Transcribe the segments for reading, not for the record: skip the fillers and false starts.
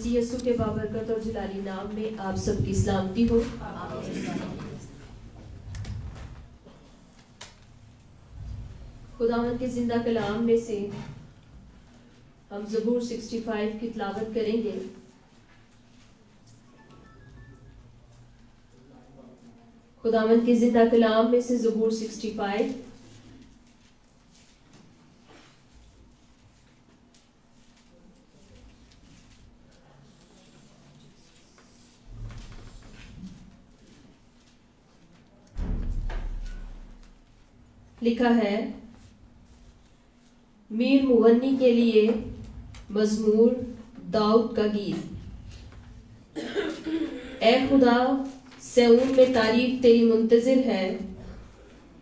مسیح یسوع کے بابرکت اور جلالی نام میں آپ سب کی سلامتی ہو۔ خداوند کے زندہ کلام میں سے ہم زبور 65 کی تلاوت کریں گے۔ خداوند کے زندہ کلام میں سے زبور 65 لکھا ہے، میر مغنی کے لیے مزمور داؤد کا گیت۔ اے خدا، سیون میں تعریف تیری منتظر ہے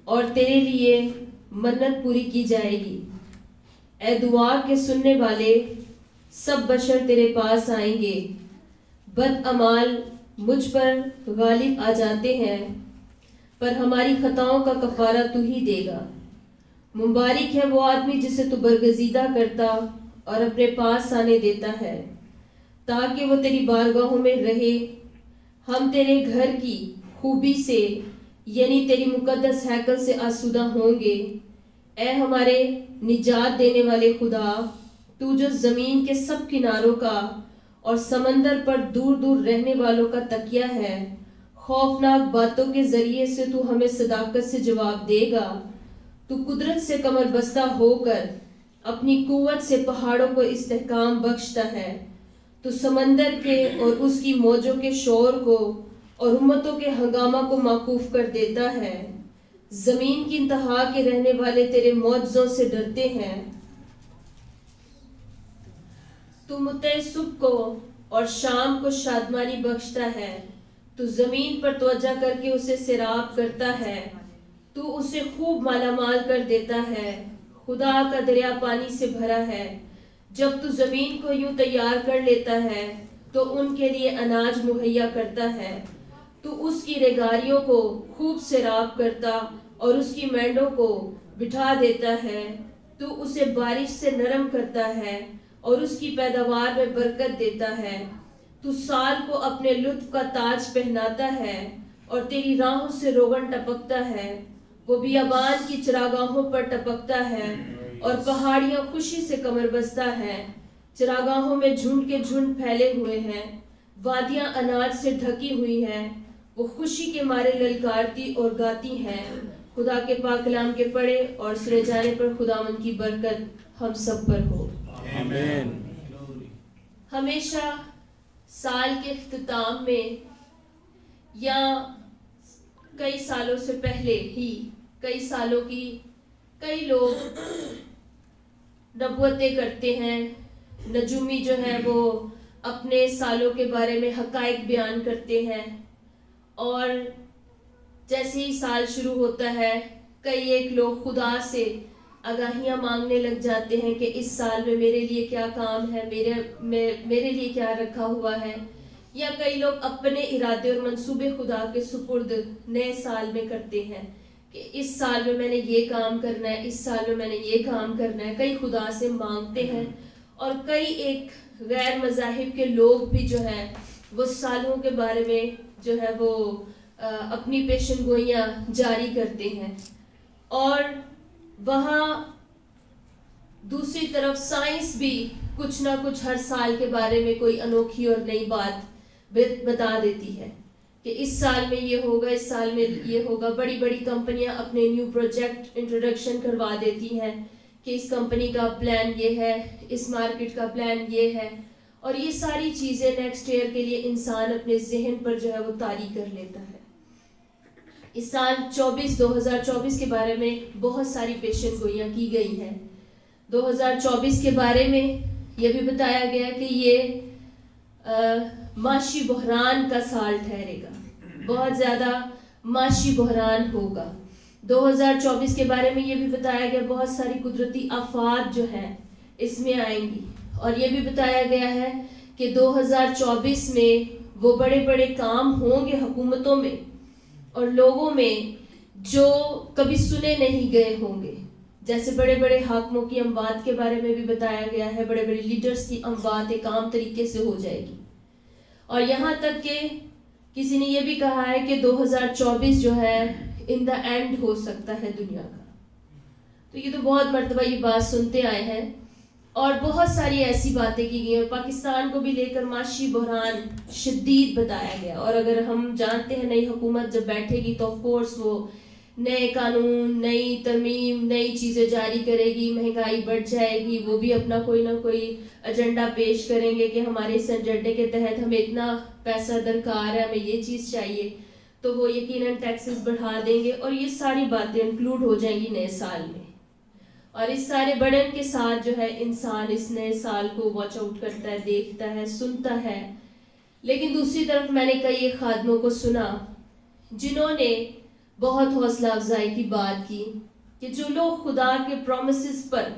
اور تیرے لیے منت پوری کی جائے گی۔ اے دعا کے سننے والے، سب بشر تیرے پاس آئیں گے۔ بد اعمال مجھ پر غالب آ جاتے ہیں، پر ہماری خطاؤں کا کفارہ تو ہی دے گا۔ مبارک ہے وہ آدمی جسے تو برگزیدہ کرتا اور اپنے پاس آنے دیتا ہے، تاکہ وہ تیری بارگاہوں میں رہے۔ ہم تیرے گھر کی خوبی سے یعنی تیری مقدس ہیکل سے آسودہ ہوں گے۔ اے ہمارے نجات دینے والے خدا، تو جو زمین کے سب کناروں کا اور سمندر پر دور دور رہنے والوں کا تکیہ ہے، خوفناک باتوں کے ذریعے سے تو ہمیں صداقت سے جواب دے گا۔ تو قدرت سے کمر بستہ ہو کر اپنی قوت سے پہاڑوں کو استحکام بخشتا ہے۔ تو سمندر کے اور اس کی موجوں کے شور کو اور امتوں کے ہنگامہ کو موقوف کر دیتا ہے۔ زمین کی انتہا کے رہنے والے تیرے معجزوں سے ڈرتے ہیں۔ تو متع صبح کو اور شام کو شادمانی بخشتا ہے۔ تو زمین پر توجہ کر کے اسے سیراب کرتا ہے۔ تو اسے خوب مالا مال کر دیتا ہے۔ خدا کا دریا پانی سے بھرا ہے۔ جب تو زمین کو یوں تیار کر لیتا ہے تو ان کے لیے اناج مہیا کرتا ہے۔ تو اس کی ریگاریوں کو خوب سیراب کرتا اور اس کی مینڈوں کو بٹھا دیتا ہے۔ تو اسے بارش سے نرم کرتا ہے اور اس کی پیداوار میں برکت دیتا ہے۔ تو سال کو اپنے لطف کا تاج پہناتا ہے اور تیری راہوں سے روغن ٹپکتا ہے۔ وہ بیابان کی چراگاہوں پر ٹپکتا ہے اور پہاڑیاں خوشی سے کمر بستہ ہے۔ چراگاہوں میں جھنڈ کے جھنڈ پھیلے ہوئے ہیں، وادیاں اناج سے ڈھکی ہوئی ہیں۔ وہ خوشی کے مارے للکارتی اور گاتی ہیں۔ خدا کے پاک کلام کے پڑھے اور سنے جانے پر خداوند کی برکت ہم سب پر ہو۔ آمین۔ ہمیشہ سال کے اختتام میں یا کئی سالوں سے پہلے ہی کئی سالوں کی کئی لوگ نبوتیں کرتے ہیں۔ نجومی جو ہے وہ اپنے سالوں کے بارے میں حقائق بیان کرتے ہیں، اور جیسے ہی سال شروع ہوتا ہے کئی ایک لوگ خدا سے آگاہیاں مانگنے لگ جاتے ہیں کہ اس سال میں میرے لیے کیا کام ہے، میرے لیے کیا رکھا ہوا ہے۔ یا کئی لوگ اپنے ارادے اور منصوبے خدا کے سپرد نئے سال میں کرتے ہیں کہ اس سال میں میں نے یہ کام کرنا ہے، اس سال میں میں نے یہ کام کرنا ہے۔ کئی خدا سے مانگتے ہیں، اور کئی ایک غیر مذاہب کے لوگ بھی جو ہے وہ سالوں کے بارے میں جو ہے وہ اپنی پیشن گوئیاں جاری کرتے ہیں۔ اور وہاں دوسری طرف سائنس بھی کچھ نہ کچھ ہر سال کے بارے میں کوئی انوکھی اور نئی بات بتا دیتی ہے کہ اس سال میں یہ ہوگا، اس سال میں یہ ہوگا۔ بڑی بڑی کمپنیاں اپنے نیو پروجیکٹ انٹروڈکشن کروا دیتی ہیں کہ اس کمپنی کا پلان یہ ہے، اس مارکیٹ کا پلان یہ ہے، اور یہ ساری چیزیں نیکسٹ ایئر کے لیے انسان اپنے ذہن پر جو ہے وہ طاری کر لیتا ہے۔ اس سال 2024 کے بارے میں بہت ساری پیشن گوئیاں کی گئی ہیں۔ 2024 کے بارے میں یہ بھی بتایا گیا کہ یہ معاشی بحران کا سال ٹھہرے گا، بہت زیادہ معاشی بحران ہوگا۔ 2024 کے بارے میں یہ بھی بتایا گیا بہت ساری قدرتی آفات جو ہیں اس میں آئیں گی، اور یہ بھی بتایا گیا ہے کہ 2024 میں وہ بڑے بڑے کام ہوں گے حکومتوں میں اور لوگوں میں جو کبھی سنے نہیں گئے ہوں گے۔ جیسے بڑے بڑے حاکموں کی اموات کے بارے میں بھی بتایا گیا ہے، بڑے بڑے لیڈرز کی اموات ایک عام طریقے سے ہو جائے گی، اور یہاں تک کہ کسی نے یہ بھی کہا ہے کہ 2024 جو ہے ان دا اینڈ ہو سکتا ہے دنیا کا۔ تو یہ تو بہت مرتبہ یہ بات سنتے آئے ہیں، اور بہت ساری ایسی باتیں کی گئی ہیں۔ پاکستان کو بھی لے کر معاشی بحران شدید بتایا گیا، اور اگر ہم جانتے ہیں نئی حکومت جب بیٹھے گی تو آف کورس وہ نئے قانون، نئی ترمیم، نئی چیزیں جاری کرے گی، مہنگائی بڑھ جائے گی، وہ بھی اپنا کوئی نہ کوئی ایجنڈا پیش کریں گے کہ ہمارے اس ایجنڈے کے تحت ہمیں اتنا پیسہ درکار ہے، ہمیں یہ چیز چاہیے، تو وہ یقیناً ٹیکسز بڑھا دیں گے، اور یہ ساری باتیں انکلوڈ ہو جائیں گی نئے سال میں۔ اور اس سارے برڈن کے ساتھ جو ہے انسان اس نئے سال کو واچ آؤٹ کرتا ہے، دیکھتا ہے، سنتا ہے۔ لیکن دوسری طرف میں نے کئی خادموں کو سنا جنہوں نے بہت حوصلہ افزائی کی بات کی کہ جو لوگ خدا کے پرومسز پر،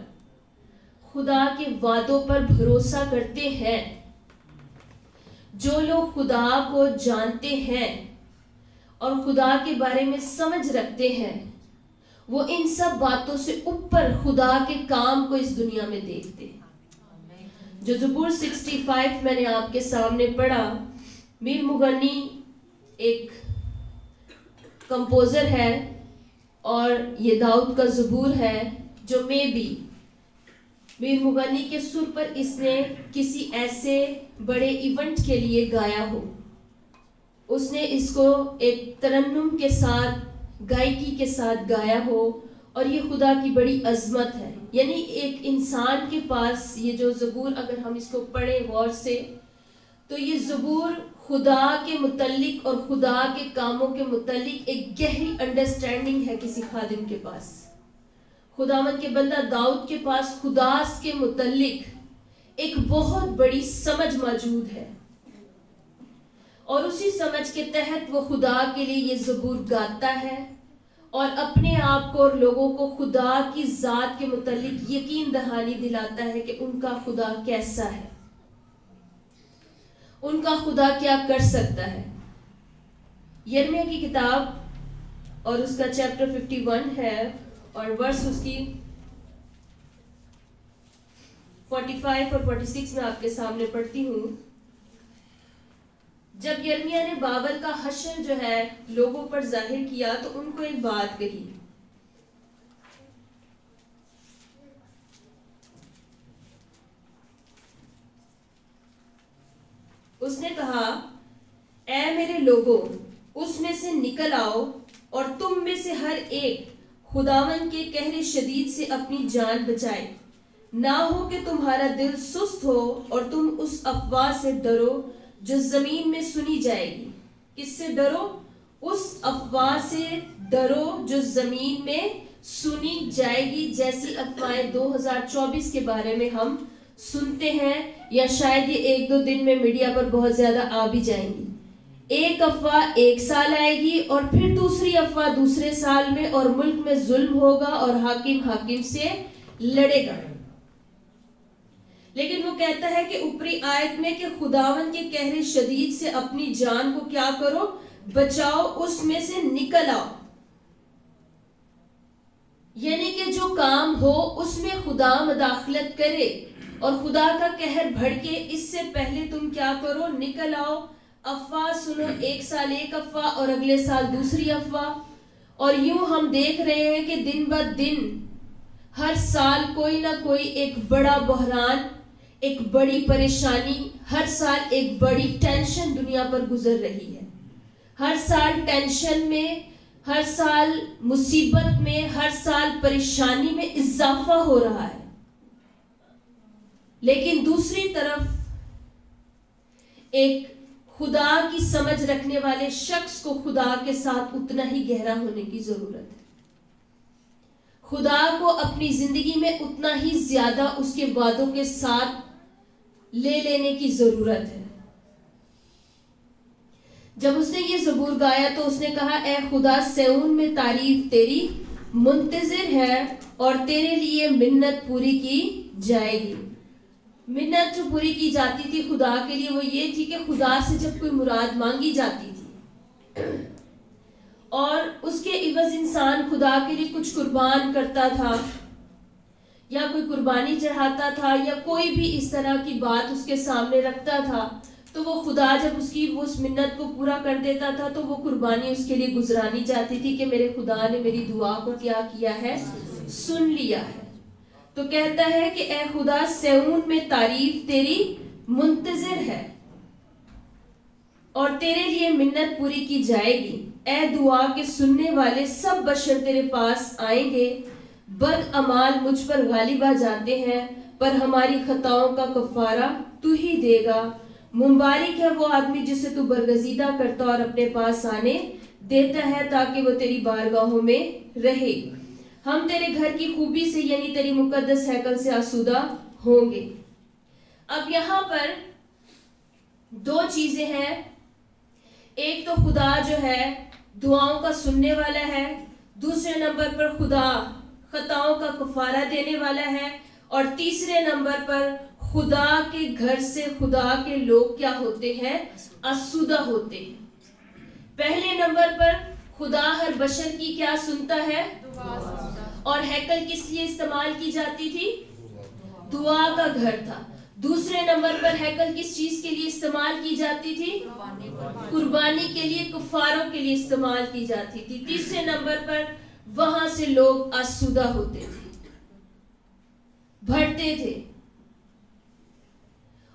خدا کے وعدوں پر بھروسہ کرتے ہیں، جو لوگ خدا کو جانتے ہیں اور خدا کے بارے میں سمجھ رکھتے ہیں، وہ ان سب باتوں سے اوپر خدا کے کام کو اس دنیا میں دیکھتے ہیں۔ جو زبور 65 میں نے آپ کے سامنے پڑھا، میر مغنی ایک کمپوزر ہے اور یہ داؤد کا زبور ہے جو میر مغنی کے سر پر اس نے کسی ایسے بڑے ایونٹ کے لیے گایا ہو، اس نے اس کو ایک ترنم کے ساتھ، گائکی کے ساتھ گایا ہو، اور یہ خدا کی بڑی عظمت ہے۔ یعنی ایک انسان کے پاس یہ جو زبور، اگر ہم اس کو پڑھیں غور سے، تو یہ زبور خدا کے متعلق اور خدا کے کاموں کے متعلق ایک گہری انڈرسٹینڈنگ ہے کسی خادم کے پاس۔ خداوند کے بندہ داؤد کے پاس خدا کے متعلق ایک بہت بڑی سمجھ موجود ہے، اور اسی سمجھ کے تحت وہ خدا کے لیے یہ زبور گاتا ہے اور اپنے آپ کو اور لوگوں کو خدا کی ذات کے متعلق یقین دہانی دلاتا ہے کہ ان کا خدا کیسا ہے، ان کا خدا کیا کر سکتا ہے۔ یرمیہ کی کتاب اور اس کا چیپٹر 51 ہے، اور ورس اس کی 45 اور 46 میں آپ کے سامنے پڑھتی ہوں۔ جب یرمیہ نے بابل کا حشر جو ہے لوگوں پر ظاہر کیا تو ان کو ایک بات کہی، اس نے کہا، اے میرے لوگوں، اس میں سے نکل آؤ اور تم میں سے ہر ایک خداوند کے قہر شدید سے اپنی جان بچائے، نہ ہو کہ تمہارا دل سست ہو اور تم اس افواہ سے ڈرو جو زمین میں سنی جائے گی۔ کس سے ڈرو؟ اس افواہ سے ڈرو جو زمین میں سنی جائے گی، جیسی افواہیں 2024 کے بارے میں ہم سنتے ہیں، یا شاید یہ ایک دو دن میں میڈیا پر بہت زیادہ آ بھی جائیں گی۔ ایک افواہ ایک سال آئے گی، اور پھر دوسری افواہ دوسرے سال میں، اور ملک میں ظلم ہوگا اور حاکم سے لڑے گا۔ لیکن وہ کہتا ہے کہ اوپری آیت میں کہ خداوند کے قہر شدید سے اپنی جان کو کیا کرو؟ بچاؤ، اس میں سے نکل آؤ۔ یعنی کہ جو کام ہو اس میں خدا مداخلت کرے اور خدا کا قہر بھڑکے، اس سے پہلے تم کیا کرو؟ نکل آؤ۔ افواہ سنو، ایک سال ایک افواہ اور اگلے سال دوسری افواہ، اور یوں ہم دیکھ رہے ہیں کہ دن بہ دن ہر سال کوئی نہ کوئی ایک بڑا بحران، ایک بڑی پریشانی، ہر سال ایک بڑی ٹینشن دنیا پر گزر رہی ہے۔ ہر سال ٹینشن میں، ہر سال مصیبت میں، ہر سال پریشانی میں اضافہ ہو رہا ہے۔ لیکن دوسری طرف ایک خدا کی سمجھ رکھنے والے شخص کو خدا کے ساتھ اتنا ہی گہرا ہونے کی ضرورت ہے، خدا کو اپنی زندگی میں اتنا ہی زیادہ اس کے وعدوں کے ساتھ لے لینے کی ضرورت ہے۔ جب اس نے یہ زبور گایا تو اس نے کہا، اے خدا، سیون میں تعریف تیری منتظر ہے اور تیرے لیے منت پوری کی جائے گی۔ منت جو پوری کی جاتی تھی خدا کے لیے وہ یہ تھی کہ خدا سے جب کوئی مراد مانگی جاتی تھی اور اس کے عوض انسان خدا کے لیے کچھ قربان کرتا تھا، یا کوئی قربانی چڑھاتا تھا یا کوئی بھی اس طرح کی بات اس کے سامنے رکھتا تھا تو وہ خدا جب اس منت کو پورا کر دیتا تھا تو وہ قربانی اس کے لیے گزرانی جاتی تھی کہ میرے خدا نے میری دعا کو کیا کیا ہے، سن لیا ہے۔ تو کہتا ہے کہ اے خدا سیون میں تعریف تیری منتظر ہے اور تیرے لیے منت پوری کی جائے گی۔ اے دعا کے سننے والے سب بشر تیرے پاس آئیں گے، بد اعمال مجھ پر غالب آ جاتے ہیں پر ہماری خطاؤں کا کفارہ تو ہی دے گا۔ مبارک ہے وہ آدمی جسے تو برگزیدہ کرتا اور اپنے پاس آنے دیتا ہے تاکہ وہ تیری بارگاہوں میں رہے۔ ہم تیرے گھر کی خوبی سے یعنی تیری مقدس ہیکل سے آسودہ ہوں گے۔ اب یہاں پر دو چیزیں ہیں، ایک تو خدا جو ہے دعاؤں کا سننے والا ہے، دوسرے نمبر پر خدا خطاؤں کا کفارہ دینے والا ہے، اور تیسرے نمبر پر خدا کے گھر سے خدا کے لوگ کیا ہوتے ہیں، آسودہ ہوتے ہیں۔ پہلے نمبر پر خدا ہر بشر کی کیا سنتا ہے، اور ہیکل کس لیے استعمال کی جاتی تھی، دعا کا گھر تھا۔ دوسرے نمبر پر ہیکل کس چیز کے لیے استعمال کی جاتی تھی، قربانی کے لیے، کفاروں کے لیے استعمال کی جاتی تھی۔ تیسرے نمبر پر وہاں سے لوگ آسودہ ہوتے تھے، بڑھتے تھے،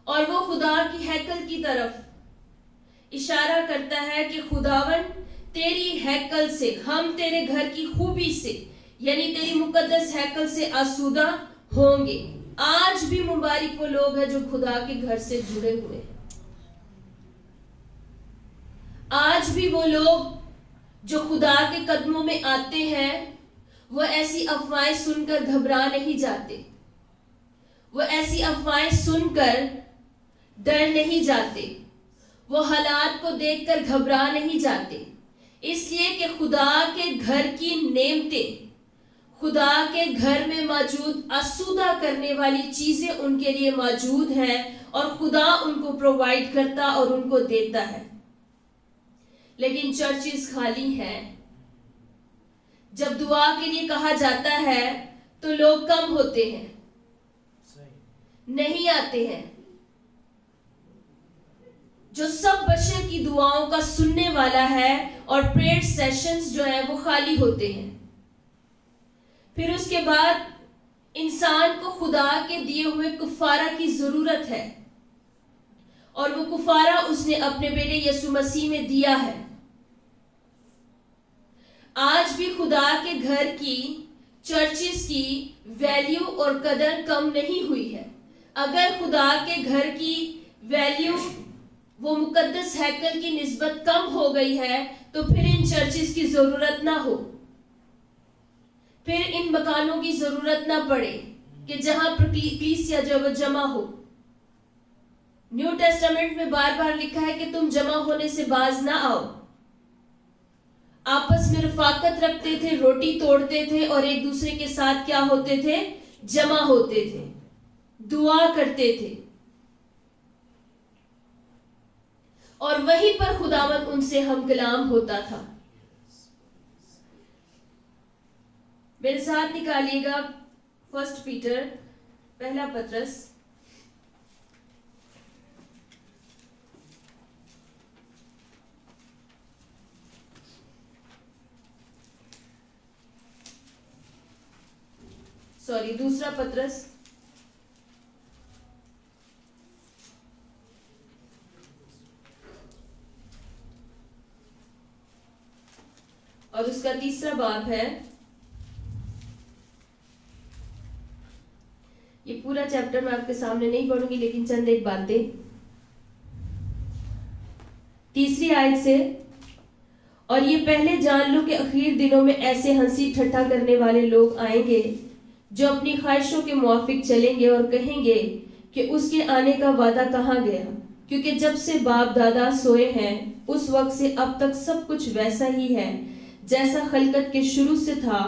اور وہ خدا کی ہیکل کی طرف اشارہ کرتا ہے کہ خداون تیری ہیکل سے، ہم تیرے گھر کی خوبی سے یعنی تیری مقدس ہیکل سے آسودہ ہوں گے۔ آج بھی مبارک وہ لوگ ہیں جو خدا کے گھر سے جڑے ہوئے ہیں۔ آج بھی وہ لوگ جو خدا کے قدموں میں آتے ہیں وہ ایسی افواہیں سن کر گھبرا نہیں جاتے، وہ ایسی افواہیں سن کر ڈر نہیں جاتے، وہ حالات کو دیکھ کر گھبرا نہیں جاتے، اس لیے کہ خدا کے گھر کی نعمتیں، خدا کے گھر میں موجود آسودہ کرنے والی چیزیں ان کے لیے موجود ہیں اور خدا ان کو پرووائیڈ کرتا اور ان کو دیتا ہے۔ لیکن چرچز خالی ہیں۔ جب دعا کے لیے کہا جاتا ہے تو لوگ کم ہوتے ہیں، نہیں آتے ہیں۔ جو سب بشر کی دعاؤں کا سننے والا ہے اور پریئر سیشنز جو ہیں وہ خالی ہوتے ہیں۔ پھر اس کے بعد انسان کو خدا کے دیے ہوئے کفارہ کی ضرورت ہے، اور وہ کفارہ اس نے اپنے بیٹے یسوع مسیح میں دیا ہے۔ آج بھی خدا کے گھر کی چرچز کی ویلیو اور قدر کم نہیں ہوئی ہے۔ اگر خدا کے گھر کی ویلیو وہ مقدس ہیکل کی نسبت کم ہو گئی ہے تو پھر ان چرچز کی ضرورت نہ ہو، پھر ان مکانوں کی ضرورت نہ پڑے کہ جہاں پر کلیسیا جو وہ جمع ہو۔ نیو ٹیسٹامنٹ میں بار بار لکھا ہے کہ تم جمع ہونے سے باز نہ آؤ۔ آپس میں رفاقت رکھتے تھے، روٹی توڑتے تھے اور ایک دوسرے کے ساتھ کیا ہوتے تھے، جمع ہوتے تھے، دعا کرتے تھے، اور وہیں پر خداوند ان سے ہم کلام ہوتا تھا۔ میرے ساتھ نکالیے گا 1 پیٹر پہلا پطرس دوسرا پطرس اور اس کا 3 باب ہے۔ یہ پورا چیپٹر میں آپ کے سامنے نہیں پڑھوں گی لیکن چند ایک باتیں۔ 3 آیت سے، اور یہ پہلے جان لو کہ اخیر دنوں میں ایسے ہنسی ٹھٹھا کرنے والے لوگ آئیں گے جو اپنی خواہشوں کے موافق چلیں گے اور کہیں گے کہ اس کے آنے کا وعدہ کہاں گیا، کیونکہ جب سے باپ دادا سوئے ہیں اس وقت سے اب تک سب کچھ ویسا ہی ہے جیسا خلقت کے شروع سے تھا۔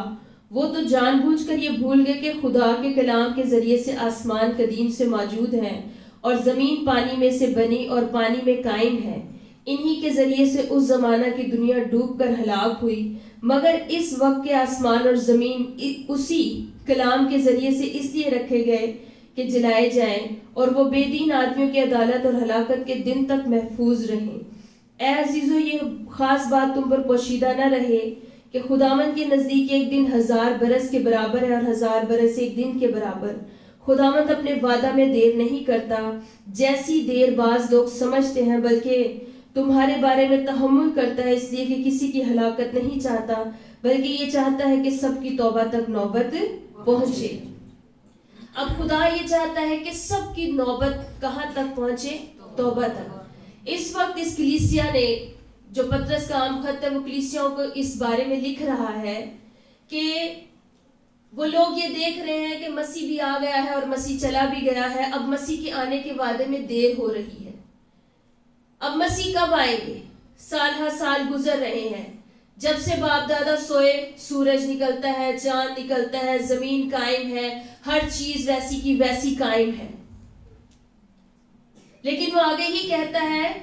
وہ تو جان بوجھ کر یہ بھول گئے کہ خدا کے کلام کے ذریعے سے آسمان قدیم سے موجود ہیں اور زمین پانی میں سے بنی اور پانی میں قائم ہے۔ انہی کے ذریعے سے اس زمانہ کی دنیا ڈوب کر ہلاک ہوئی، مگر اس وقت کے آسمان اور زمین اسی کلام کے ذریعے سے اس لیے رکھے گئے کہ جلائے جائیں اور وہ بے دین آدمیوں کی عدالت اور ہلاکت کے دن تک محفوظ رہیں۔ اے عزیزو، یہ خاص بات تم پر پوشیدہ نہ رہے کہ خداوند کے نزدیک ایک دن 1000 برس کے برابر ہے اور 1000 برس ایک دن کے برابر۔ خداوند اپنے وعدہ میں دیر نہیں کرتا جیسی دیر بعض لوگ سمجھتے ہیں، بلکہ تمہارے بارے میں تحمل کرتا ہے، اس لیے کہ کسی کی ہلاکت نہیں چاہتا، بلکہ یہ چاہتا ہے کہ سب کی توبہ تک نوبت پہنچے۔ اب خدا یہ چاہتا ہے کہ سب کی نوبت کہاں تک پہنچے؟ توبہ تک۔ اس وقت اس کلیسیا نے، جو پطرس کا عام خط ہے، وہ کلیسیاؤں کو اس بارے میں لکھ رہا ہے کہ وہ لوگ یہ دیکھ رہے ہیں کہ مسیح بھی آ گیا ہے اور مسیح چلا بھی گیا ہے، اب مسیح کے آنے کے وعدے میں دیر ہو رہی ہے۔ اب مسیح کب آئیں گے؟ سال ہر سال گزر رہے ہیں، جب سے باپ دادا سوئے سورج نکلتا ہے، چاند نکلتا ہے، زمین قائم ہے، ہر چیز ویسی کی ویسی قائم ہے۔ لیکن وہ آگے ہی کہتا ہے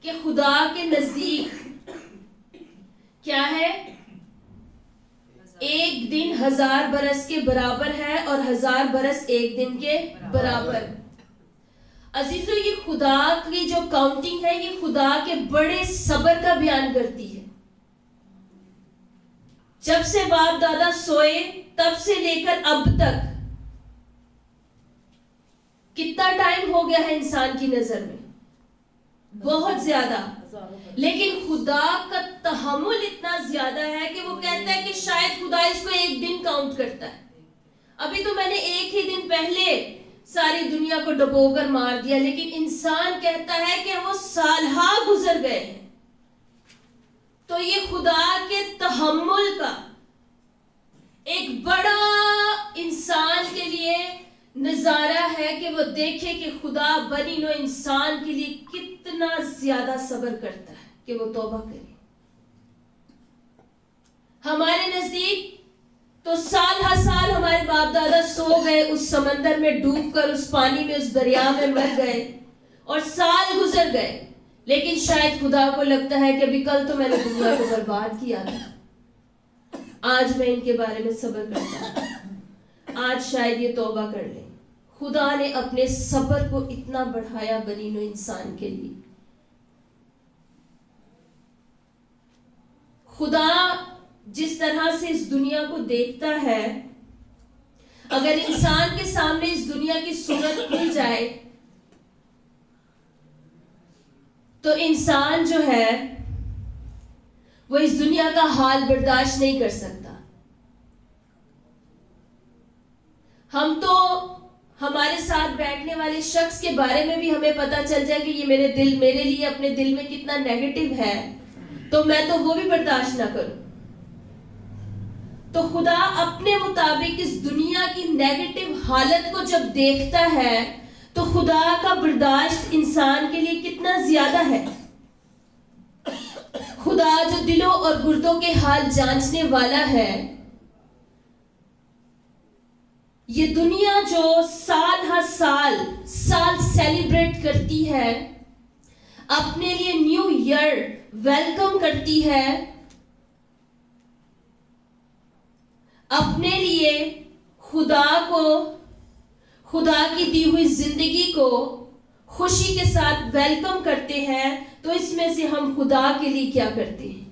کہ خدا کے نزدیک کیا ہے؟ ایک دن 1000 برس کے برابر ہے اور 1000 برس ایک دن کے برابر۔ عزیزو، یہ خدا کی جو کاؤنٹنگ ہے، یہ خدا کے بڑے صبر کا بیان کرتی ہے۔ جب سے باپ دادا سوئے تب سے لے کر اب تک کتنا ٹائم ہو گیا ہے انسان کی نظر میں؟ بہت زیادہ۔ لیکن خدا کا تحمل اتنا زیادہ ہے کہ وہ کہتا ہے کہ شاید خدا اس کو ایک دن کاؤنٹ کرتا ہے۔ ابھی تو میں نے ایک ہی دن پہلے ساری دنیا کو ڈبو کر مار دیا، لیکن انسان کہتا ہے کہ وہ سالہ گزر گئے ہیں۔ تو یہ خدا کے تحمل کا ایک بڑا انسان کے لیے نظارہ ہے کہ وہ دیکھے کہ خدا بنی نوع انسان کے لیے کتنا زیادہ صبر کرتا ہے کہ وہ توبہ کرے۔ ہمارے نزدیک تو سال ہر سال ہمارے باپ دادا سو گئے، اس سمندر میں ڈوب کر، اس پانی میں، اس دریا میں مر گئے اور سال گزر گئے، لیکن شاید خدا کو لگتا ہے کہ ابھی کل تو میں نے دنیا کو برباد کیا تھا، آج میں ان کے بارے میں صبر کرتا ہوں، آج شاید یہ توبہ کر لیں۔ خدا نے اپنے صبر کو اتنا بڑھایا بنی نوع انسان کے لیے۔ خدا جس طرح سے اس دنیا کو دیکھتا ہے، اگر انسان کے سامنے اس دنیا کی صورت کھل جائے تو انسان جو ہے وہ اس دنیا کا حال برداشت نہیں کر سکتا۔ ہم تو ہمارے ساتھ بیٹھنے والے شخص کے بارے میں بھی ہمیں پتا چل جائے کہ یہ میرے لیے اپنے دل میں کتنا نیگیٹو ہے، تو میں تو وہ بھی برداشت نہ کروں۔ تو خدا اپنے مطابق اس دنیا کی نیگیٹو حالت کو جب دیکھتا ہے تو خدا کا برداشت انسان کے لیے کتنا زیادہ ہے۔ خدا جو دلوں اور گردوں کے حال جانچنے والا ہے، یہ دنیا جو سال ہر سال سیلیبریٹ کرتی ہے، اپنے لیے نیو ایئر ویلکم کرتی ہے، اپنے لیے خدا کی دی ہوئی زندگی کو خوشی کے ساتھ ویلکم کرتے ہیں، تو اس میں سے ہم خدا کے لیے کیا کرتے ہیں؟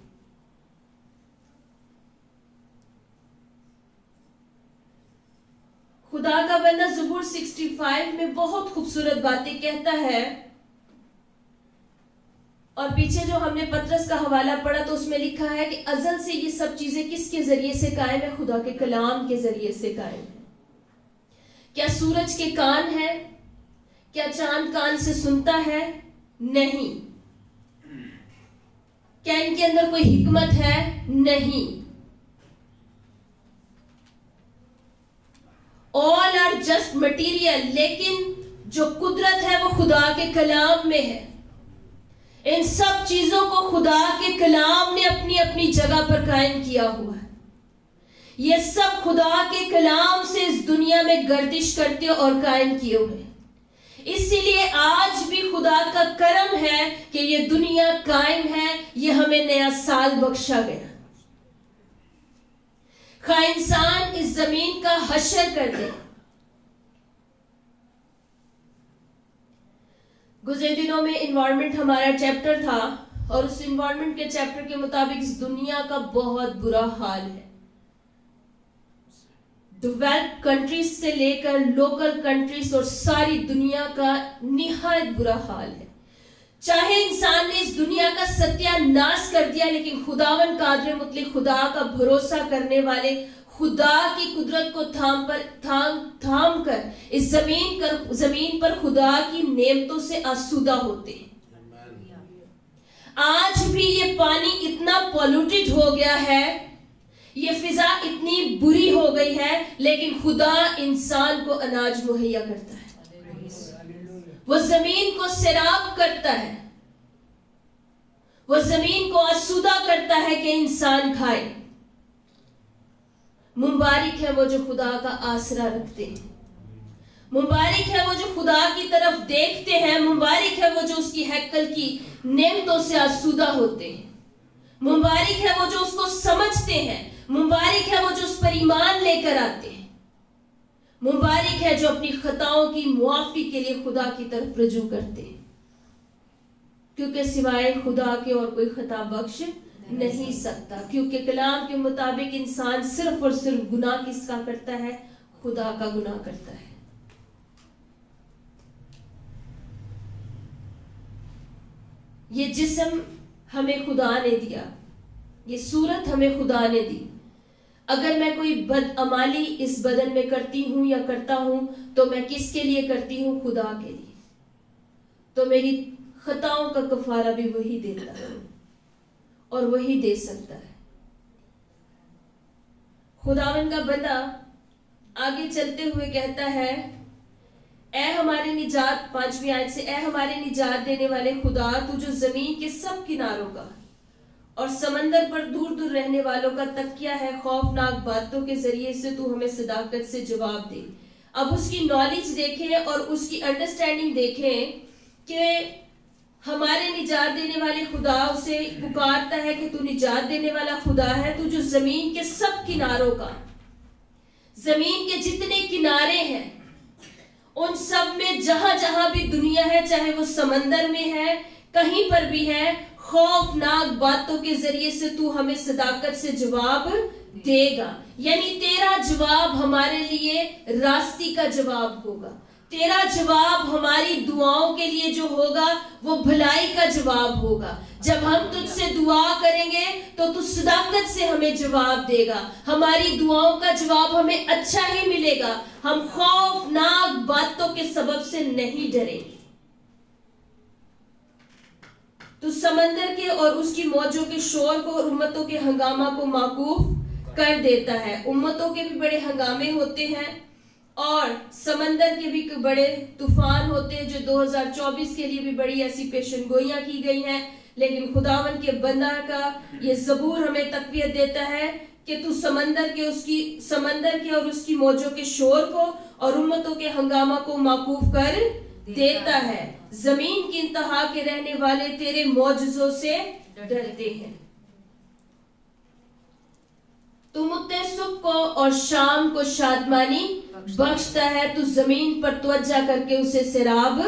خدا کا بندہ زبور 65 میں بہت خوبصورت باتیں کہتا ہے، اور پیچھے جو ہم نے پطرس کا حوالہ پڑھا تو اس میں لکھا ہے کہ ازل سے یہ سب چیزیں کس کے ذریعے سے قائم ہے؟ خدا کے کلام کے ذریعے سے قائم ہے۔ کیا سورج کے کان ہے؟ کیا چاند کان سے سنتا ہے؟ نہیں۔ کیا ان کے اندر کوئی حکمت ہے؟ نہیں۔ all are just material، لیکن جو قدرت ہے وہ خدا کے کلام میں ہے۔ ان سب چیزوں کو خدا کے کلام نے اپنی اپنی جگہ پر قائم کیا ہوا ہے۔ یہ سب خدا کے کلام سے اس دنیا میں گردش کرتے اور قائم کیے ہوئے۔ اسی لیے آج بھی خدا کا کرم ہے کہ یہ دنیا قائم ہے، یہ ہمیں نیا سال بخشا گیا۔ خواہ انسان اس زمین کا حشر کر دے۔ گزرے دنوں میں انوائرمنٹ ہمارا چیپٹر تھا، اور اس انوائرمنٹ کے چیپٹر کے مطابق اس دنیا کا بہت برا حال ہے۔ ڈیولپڈ کنٹریز سے لے کر لوکل کنٹریز اور ساری دنیا کا نہایت برا حال ہے۔ چاہے انسان نے اس دنیا کا ستیہ ناش کر دیا، لیکن خداوند قادر مطلق خدا کا بھروسہ کرنے والے خدا کی قدرت کو تھام کر اس زمین پر خدا کی نعمتوں سے آسودہ ہوتے ہیں۔ آج بھی یہ پانی اتنا پولوٹڈ ہو گیا ہے، یہ فضا اتنی بری ہو گئی ہے، لیکن خدا انسان کو اناج مہیا کرتا ہے، وہ زمین کو سیراب کرتا ہے، وہ زمین کو آسودہ کرتا ہے کہ انسان کھائے۔ مبارک ہے وہ جو خدا کا آسرا رکھتے ہیں، مبارک ہے وہ جو خدا کی طرف دیکھتے ہیں، مبارک ہے وہ جو اس کی ہیکل کی نعمتوں سے آسودہ ہوتے ہیں، مبارک ہے وہ جو اس کو سمجھتے ہیں، مبارک ہے وہ جو اس پر ایمان لے کر آتے ہیں، مبارک ہے جو اپنی خطاؤں کی معافی کے لیے خدا کی طرف رجوع کرتے ہیں، کیونکہ سوائے خدا کے اور کوئی خطا بخش نہیں سکتا، کیونکہ کلام کے مطابق انسان صرف اور صرف گناہ کس کا کرتا ہے؟ خدا کا گناہ کرتا ہے۔ یہ جسم ہمیں خدا نے دیا، یہ صورت ہمیں خدا نے دی۔ اگر میں کوئی بدعمالی اس بدن میں کرتی ہوں یا کرتا ہوں تو میں کس کے لیے کرتی ہوں؟ خدا کے لیے۔ تو میری خطاؤں کا کفارہ بھی وہی دیتا ہے اور وہی دے سکتا ہے۔ خداوند کا بندہ آگے چلتے ہوئے کہتا ہے، اے ہمارے نجات، 5ویں آیت سے، اے ہمارے نجات دینے والے خدا، تو جو زمین کے سب کناروں کا اور سمندر پر دور دور رہنے والوں کا تکیہ ہے، خوفناک باتوں کے ذریعے سے تو ہمیں صداقت سے جواب دے۔ اب اس کی نالج دیکھیں اور اس کی انڈرسٹینڈنگ دیکھیں کہ ہمارے نجات دینے والے خدا اسے پکارتا ہے کہ تو نجات دینے والا خدا ہے، تو جو زمین کے سب کناروں کا، زمین کے جتنے کنارے ہیں ان سب میں جہاں جہاں بھی دنیا ہے، چاہے وہ سمندر میں ہے، کہیں پر بھی ہے، خوفناک باتوں کے ذریعے سے تو ہمیں صداقت سے جواب دے گا۔ یعنی تیرا جواب ہمارے لیے راستی کا جواب ہوگا، تیرا جواب ہماری دعاؤں کے لیے جو ہوگا وہ بھلائی کا جواب ہوگا۔ جب ہم تجھ سے دعا کریں گے تو صداقت سے ہمیں جواب دے گا، ہماری دعاؤں کا جواب ہمیں اچھا ہی ملے گا، ہم خوفناک باتوں کے سبب سے نہیں ڈریں گے۔ تو سمندر کے اور اس کی موجوں کے شور کو اور امتوں کے ہنگامہ کو موقوف کر دیتا ہے۔ امتوں کے بھی بڑے ہنگامے ہوتے ہیں اور سمندر کے بھی بڑے طوفان ہوتے ہیں، جو 2024 کے لیے بھی بڑی ایسی پیشن گوئیاں کی گئی ہیں، لیکن خداوند کے بندہ کا یہ زبور ہمیں تقویت دیتا ہے کہ تو سمندر کے اور اس کی موجوں کے شور کو اور امتوں کے ہنگامہ کو موقوف کر دیتا ہے۔ زمین کی انتہا کے رہنے والے تیرے معجزوں سے ڈرتے ہیں۔ تو مدت صبح کو اور شام کو شادمانی بخشتا ہے، تو زمین پر توجہ کر کے اسے سیراب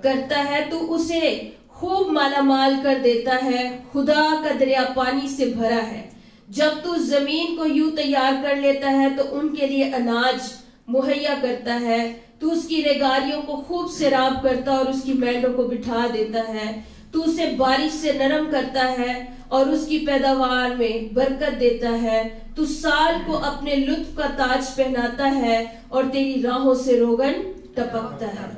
کرتا ہے، تو اسے خوب مالا مال کر دیتا ہے۔ خدا کا دریا پانی سے بھرا ہے۔ جب تو زمین کو یوں تیار کر لیتا ہے تو ان کے لیے اناج مہیا کرتا ہے، تو اس کی ریگاریوں کو خوب سیراب کرتا اور اس کی مینڈوں کو بٹھا دیتا ہے، تو اسے بارش سے نرم کرتا ہے اور اس کی پیداوار میں برکت دیتا ہے، تو سال کو اپنے لطف کا تاج پہناتا ہے اور تیری راہوں سے روغن ٹپکتا ہے۔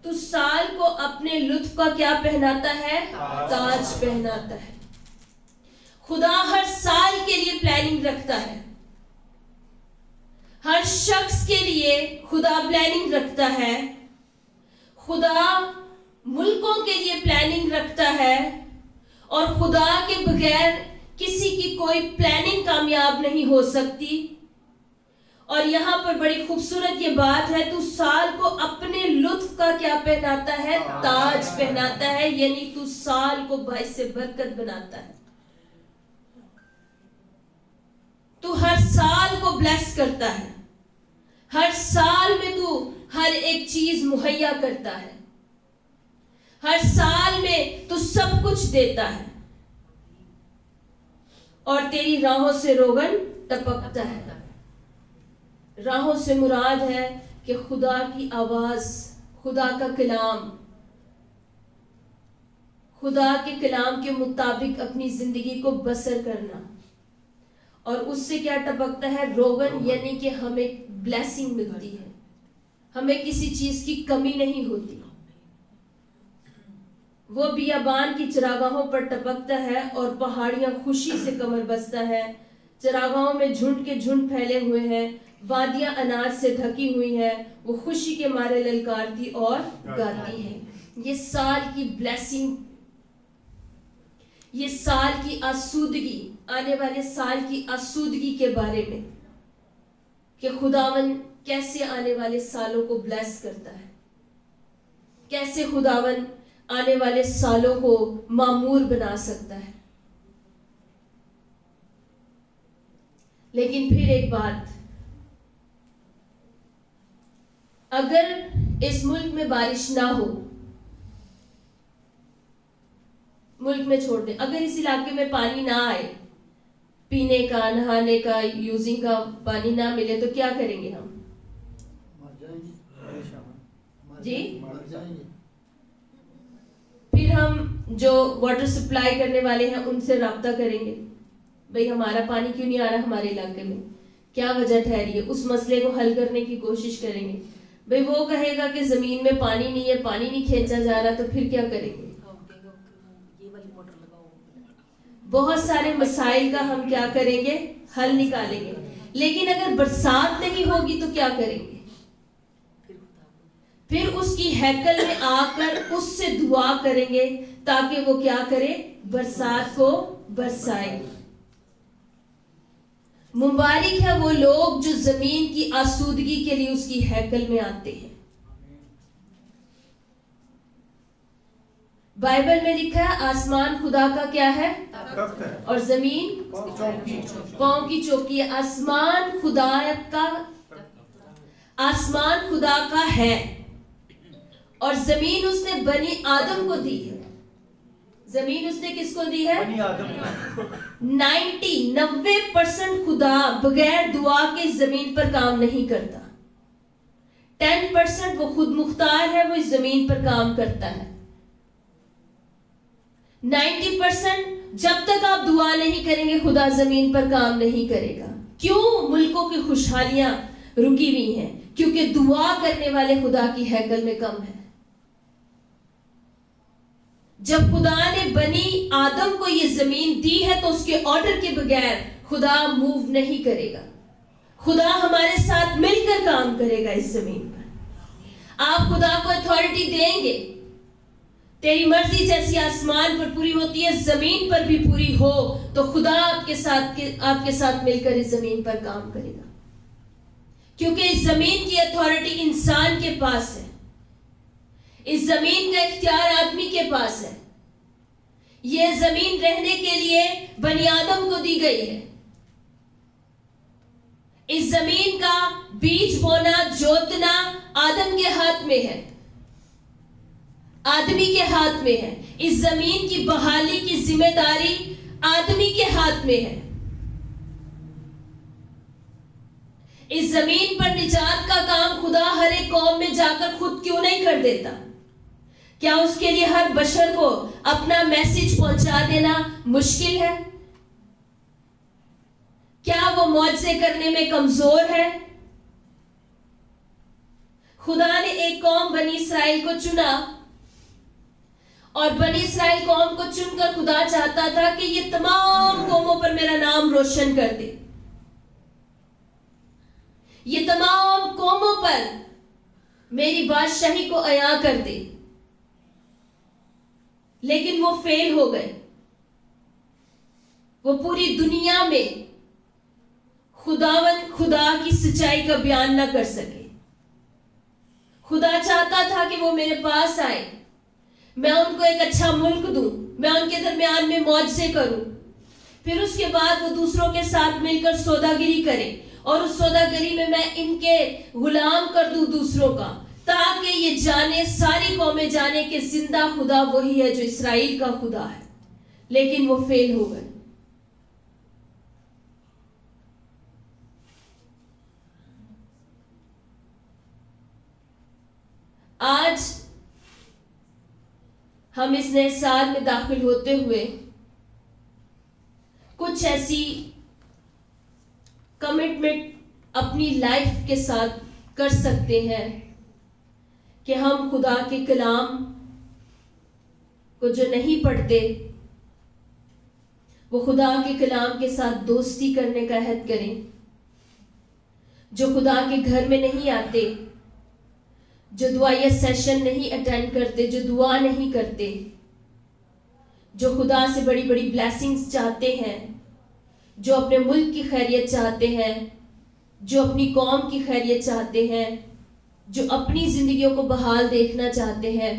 تو سال کو اپنے لطف کا کیا پہناتا ہے؟ تاج پہناتا ہے۔ خدا ہر سال کے لیے پلاننگ رکھتا ہے، ہر شخص کے لیے خدا پلاننگ رکھتا ہے، خدا ملکوں کے لیے پلاننگ رکھتا ہے، اور خدا کے بغیر کسی کی کوئی پلاننگ کامیاب نہیں ہو سکتی، اور یہاں پر بڑی خوبصورت یہ بات ہے، تو سال کو اپنے لطف کا کیا پہناتا ہے؟ تاج پہناتا ہے، یعنی تو سال کو باعث برکت بناتا ہے، تو ہر سال کو بلیس کرتا ہے، ہر سال میں تو ہر ایک چیز مہیا کرتا ہے، ہر سال میں تو سب کچھ دیتا ہے، اور تیری راہوں سے روغن ٹپکتا ہے۔ راہوں سے مراد ہے کہ خدا کی آواز، خدا کا کلام، خدا کے کلام کے مطابق اپنی زندگی کو بسر کرنا، اور اس سے کیا ٹپکتا ہے؟ روغن، یعنی کہ ہمیں بلیسنگ ملتی ہے، ہمیں کسی چیز کی کمی نہیں ہوتی۔ وہ بیابان کی چراگاہوں پر ٹپکتا ہے اور پہاڑیاں خوشی سے کمر بستہ ہے، چراگاہوں میں جھنڈ کے جھنڈ پھیلے ہوئے ہیں، وادیاں اناج سے ڈھکی ہوئی ہیں، وہ خوشی کے مارے للکارتی اور گاتی ہیں۔ یہ سال کی بلیسنگ، یہ سال کی آسودگی، آنے والے سال کی آسودگی کے بارے میں کہ خداون کیسے آنے والے سالوں کو بلیس کرتا ہے، کیسے خداون آنے والے سالوں کو معمور بنا سکتا ہے۔ لیکن پھر ایک بات، اگر اس ملک میں بارش نہ ہو، ملک میں چھوڑ دیں، اگر اس علاقے میں پانی نہ آئے، پینے کا، نہانے کا، یوزنگ کا پانی نہ ملے، تو کیا کریں گے ہم؟ جی، پھر ہم جو واٹر سپلائی کرنے والے ہیں ان سے رابطہ کریں گے، بھئی ہمارا پانی کیوں نہیں آ رہا ہمارے علاقے میں، کیا وجہ ٹھہری ہے، اس مسئلے کو حل کرنے کی کوشش کریں گے۔ بھئی وہ کہے گا کہ زمین میں پانی نہیں ہے، پانی نہیں کھینچا جا رہا، تو پھر کیا کریں گے؟ بہت سارے مسائل کا ہم کیا کریں گے؟ حل نکالیں گے۔ لیکن اگر برسات نہیں ہوگی تو کیا کریں گے؟ پھر اس کی ہیکل میں آ کر اس سے دعا کریں گے تاکہ وہ کیا کرے؟ برسات کو برسائے۔ مبارک ہے وہ لوگ جو زمین کی آسودگی کے لیے اس کی ہیکل میں آتے ہیں۔ بائبل میں لکھا ہے آسمان خدا کا کیا ہے؟ اور زمین پاؤں کی چوکی ہے۔ آسمان خدا کا ہے اور زمین اس نے بنی آدم کو دی ہے۔ زمین اس نے کس کو دی ہے؟ 90% خدا بغیر دعا کے زمین پر کام نہیں کرتا۔ 10% وہ خود مختار ہے، وہ اس زمین پر کام کرتا ہے۔ 90% جب تک آپ دعا نہیں کریں گے خدا زمین پر کام نہیں کرے گا۔ کیوں ملکوں کی خوشحالیاں رکی ہوئی ہیں؟ کیونکہ دعا کرنے والے خدا کی ہیکل میں کم ہے۔ جب خدا نے بنی آدم کو یہ زمین دی ہے تو اس کے آرڈر کے بغیر خدا موو نہیں کرے گا۔ خدا ہمارے ساتھ مل کر کام کرے گا اس زمین پر۔ آپ خدا کو اتھارٹی دیں گے، تیری مرضی جیسی آسمان پر پوری ہوتی ہے زمین پر بھی پوری ہو، تو خدا آپ کے ساتھ مل کر اس زمین پر کام کرے گا، کیونکہ اس زمین کی اتھارٹی انسان کے پاس ہے، اس زمین کا اختیار آدمی کے پاس ہے۔ یہ زمین رہنے کے لیے بنی آدم کو دی گئی ہے۔ اس زمین کا بیج بونا، جوتنا آدم کے ہاتھ میں ہے، آدمی کے ہاتھ میں ہے۔ اس زمین کی بحالی کی ذمہ داری آدمی کے ہاتھ میں ہے۔ اس زمین پر نجات کا کام خدا ہر ایک قوم میں جا کر خود کیوں نہیں کر دیتا؟ کیا اس کے لیے ہر بشر کو اپنا میسج پہنچا دینا مشکل ہے؟ کیا وہ معجزے کرنے میں کمزور ہے؟ خدا نے ایک قوم بنی اسرائیل کو چنا، اور بنی اسرائیل قوم کو چن کر خدا چاہتا تھا کہ یہ تمام قوموں پر میرا نام روشن کر دے، یہ تمام قوموں پر میری بادشاہی کو عیاں کر دے، لیکن وہ فیل ہو گئے۔ وہ پوری دنیا میں خدا کی سچائی کا بیان نہ کر سکے. خدا چاہتا تھا کہ وہ میرے پاس آئے، میں ان کو ایک اچھا ملک دوں، میں ان کے درمیان میں معجزے کروں، پھر اس کے بعد وہ دوسروں کے ساتھ مل کر سوداگری کرے، اور اس سوداگری میں ان کے غلام کر دوں دوسروں کا، تاکہ یہ جانے، ساری قومیں جانے کہ زندہ خدا وہی ہے جو اسرائیل کا خدا ہے. لیکن وہ فیل ہو گئے. آج ہم اس نئے سال میں داخل ہوتے ہوئے کچھ ایسی کمٹمنٹ اپنی لائف کے ساتھ کر سکتے ہیں کہ ہم خدا کے کلام کو جو نہیں پڑھتے، وہ خدا کے کلام کے ساتھ دوستی کرنے کا عہد کریں. جو خدا کے گھر میں نہیں آتے، جو دعائیہ سیشن نہیں اٹینڈ کرتے، جو دعا نہیں کرتے، جو خدا سے بڑی بڑی بلیسنگز چاہتے ہیں، جو اپنے ملک کی خیریت چاہتے ہیں، جو اپنی قوم کی خیریت چاہتے ہیں، جو اپنی زندگیوں کو بحال دیکھنا چاہتے ہیں،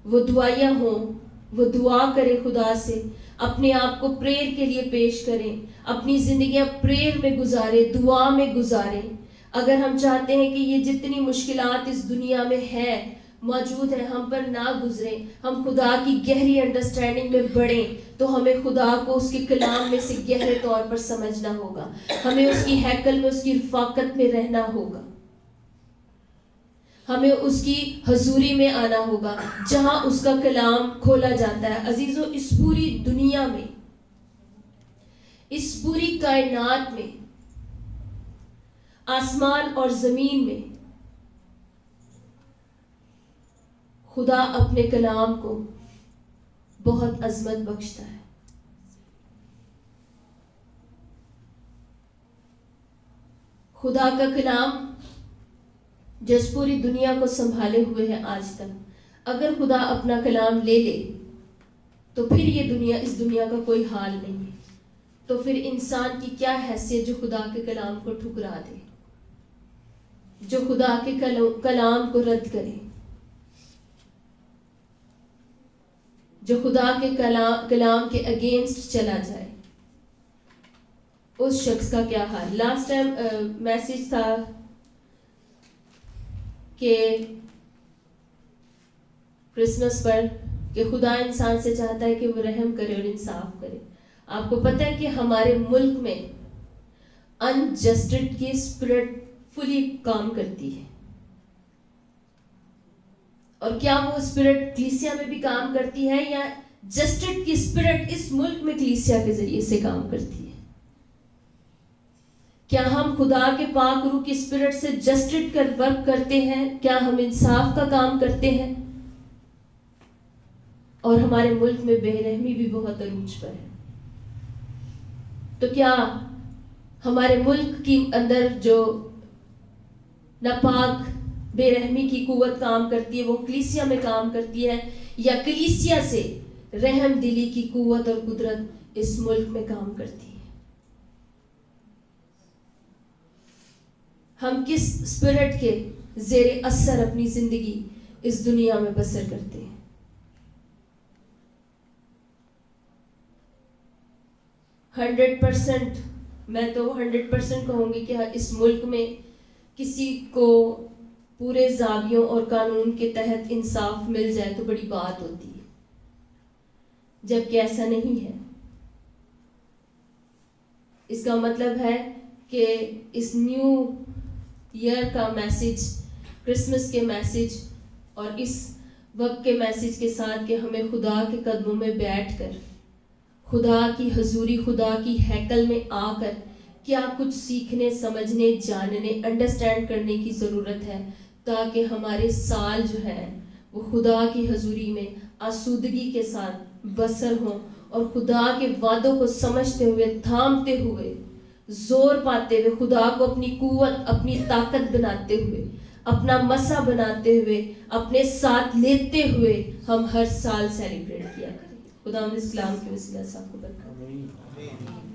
وہ دعائیہ ہوں، وہ دعا کریں خدا سے، اپنے آپ کو پریئر کے لیے پیش کریں، اپنی زندگیاں پریئر میں گزاریں، دعا میں گزاریں. اگر ہم چاہتے ہیں کہ یہ جتنی مشکلات اس دنیا میں ہے، موجود ہیں، ہم پر نہ گزریں، ہم خدا کی گہری انڈرسٹینڈنگ میں بڑھیں، تو ہمیں خدا کو اس کے کلام میں سے گہرے طور پر سمجھنا ہوگا. ہمیں اس کی ہیکل میں، اس کی رفاقت میں رہنا ہوگا. ہمیں اس کی حضوری میں آنا ہوگا جہاں اس کا کلام کھولا جاتا ہے. عزیزو، اس پوری دنیا میں، اس پوری کائنات میں، آسمان اور زمین میں، خدا اپنے کلام کو بہت عظمت بخشتا ہے. خدا کا کلام جس پوری دنیا کو سنبھالے ہوئے ہے آج تک، اگر خدا اپنا کلام لے لے تو پھر یہ دنیا، اس دنیا کا کوئی حال نہیں ہے. تو پھر انسان کی کیا حیثیت جو خدا کے کلام کو ٹھکرا دے، جو خدا کے کلام کو رد کرے، جو خدا کے کلام کے اگینسٹ چلا جائے، اس شخص کا کیا حال. لاسٹ ٹائم میسج تھا کہ کرسمس پر کہ خدا انسان سے چاہتا ہے کہ وہ رحم کرے اور انصاف کرے. آپ کو پتہ ہے کہ ہمارے ملک میں انجسٹڈ کی اسپرٹ فلی کام کرتی ہے، اور کیا وہ اسپرٹ کلیسیا میں بھی کام کرتی ہے، یا جسٹڈ کی اسپرٹ اس ملک میں کلیسیا کے ذریعے سے کام کرتی ہے؟ کیا ہم خدا کے پاک روح کی اسپرٹ سے جسٹڈ کر ورک کرتے ہیں؟ کیا ہم انصاف کا کام کرتے ہیں؟ اور ہمارے ملک میں بے رحمی بھی بہت عروج پر ہے. تو کیا ہمارے ملک کی اندر جو ناپاک بے رحمی کی قوت کام کرتی ہے، وہ کلیسیا میں کام کرتی ہے، یا کلیسیا سے رحم دلی کی قوت اور قدرت اس ملک میں کام کرتی ہے؟ ہم کس اسپرٹ کے زیر اثر اپنی زندگی اس دنیا میں بسر کرتے ہیں؟ 100%، میں تو 100% کہوں گی کہ اس ملک میں کسی کو پورے زاویوں اور قانون کے تحت انصاف مل جائے تو بڑی بات ہوتی ہے، جبکہ ایسا نہیں ہے. اس کا مطلب ہے کہ اس نیو ایئر کا میسج، کرسمس کے میسج اور اس وقت کے میسج کے ساتھ کہ ہمیں خدا کے قدموں میں بیٹھ کر، خدا کی حضوری، خدا کی ہیکل میں آ کر کیا کچھ سیکھنے، سمجھنے، جاننے، انڈرسٹینڈ کرنے کی ضرورت ہے، تاکہ ہمارے سال جو ہے وہ خدا کی حضوری میں آسودگی کے ساتھ بسر ہوں، اور خدا کے وعدوں کو سمجھتے ہوئے، تھامتے ہوئے، زور پاتے ہوئے، خدا کو اپنی قوت، اپنی طاقت بناتے ہوئے، اپنا مسا بناتے ہوئے، اپنے ساتھ لیتے ہوئے ہم ہر سال سیلیبریٹ کیا کریں. خدا اس کلام کے وسیلہ سے آپ کو برکات.